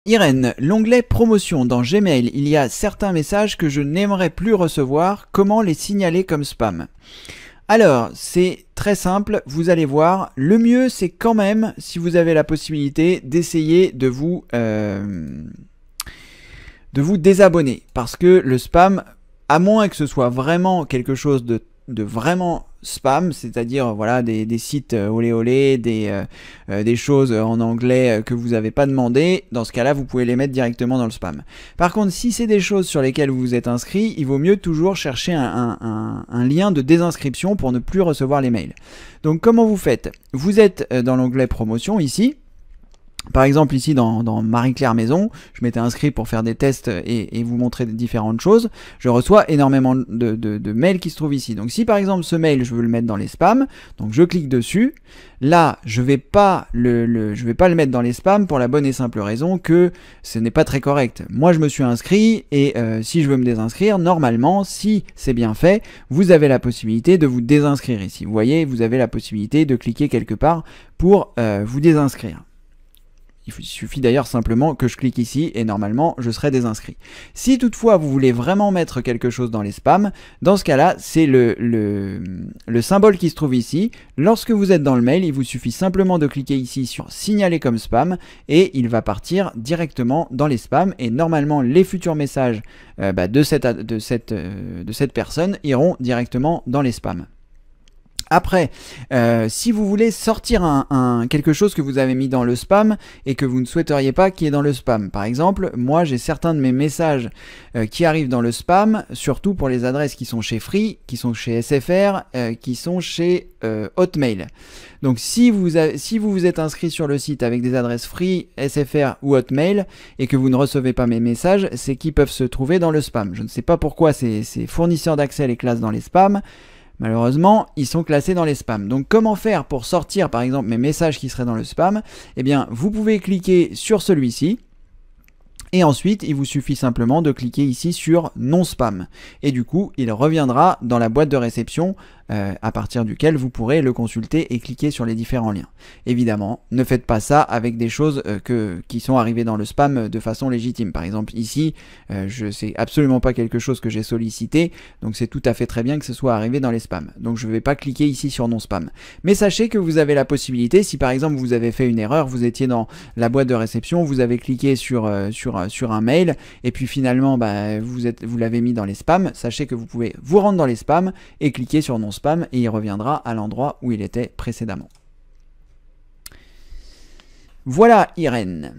Irène, l'onglet promotion dans Gmail, il y a certains messages que je n'aimerais plus recevoir, comment les signaler comme spam? Alors, c'est très simple, vous allez voir, le mieux c'est quand même, si vous avez la possibilité, d'essayer de vous désabonner. Parce que le spam, à moins que ce soit vraiment quelque chose de vraiment spam, c'est-à-dire voilà des sites olé olé, des choses en anglais que vous n'avez pas demandé, dans ce cas-là vous pouvez les mettre directement dans le spam. Par contre, si c'est des choses sur lesquelles vous vous êtes inscrit, il vaut mieux toujours chercher un lien de désinscription pour ne plus recevoir les mails. Donc comment vous faites? Vous êtes dans l'onglet promotion ici. Par exemple ici dans Marie-Claire Maison, je m'étais inscrit pour faire des tests et vous montrer différentes choses. Je reçois énormément de mails qui se trouvent ici. Donc si par exemple ce mail je veux le mettre dans les spams, donc je clique dessus. Là je vais pas le mettre dans les spams pour la bonne et simple raison que ce n'est pas très correct. Moi je me suis inscrit et si je veux me désinscrire, normalement si c'est bien fait, vous avez la possibilité de vous désinscrire ici. Vous voyez, vous avez la possibilité de cliquer quelque part pour vous désinscrire. Il suffit d'ailleurs simplement que je clique ici et normalement je serai désinscrit. Si toutefois vous voulez vraiment mettre quelque chose dans les spams, dans ce cas-là, c'est le symbole qui se trouve ici. Lorsque vous êtes dans le mail, il vous suffit simplement de cliquer ici sur signaler comme spam et il va partir directement dans les spams et normalement les futurs messages de cette personne iront directement dans les spams. Après, si vous voulez sortir quelque chose que vous avez mis dans le spam et que vous ne souhaiteriez pas qu'il y ait dans le spam. Par exemple, moi j'ai certains de mes messages qui arrivent dans le spam, surtout pour les adresses qui sont chez Free, qui sont chez SFR, qui sont chez Hotmail. Donc si vous vous êtes inscrit sur le site avec des adresses Free, SFR ou Hotmail et que vous ne recevez pas mes messages, c'est qu'ils peuvent se trouver dans le spam. Je ne sais pas pourquoi ces fournisseurs d'accès les classent dans les spams. Malheureusement, ils sont classés dans les spams. Donc comment faire pour sortir par exemple mes messages qui seraient dans le spam? Eh bien, vous pouvez cliquer sur celui-ci. Et ensuite, il vous suffit simplement de cliquer ici sur non spam. Et du coup, il reviendra dans la boîte de réception à partir duquel vous pourrez le consulter et cliquer sur les différents liens. Évidemment, ne faites pas ça avec des choses qui sont arrivées dans le spam de façon légitime. Par exemple, ici, c'est absolument pas quelque chose que j'ai sollicité, donc c'est tout à fait très bien que ce soit arrivé dans les spams. Donc je ne vais pas cliquer ici sur non spam. Mais sachez que vous avez la possibilité, si par exemple vous avez fait une erreur, vous étiez dans la boîte de réception, vous avez cliqué sur un mail, et puis finalement vous l'avez mis dans les spams, sachez que vous pouvez vous rendre dans les spams et cliquer sur non spam et il reviendra à l'endroit où il était précédemment. Voilà Irène.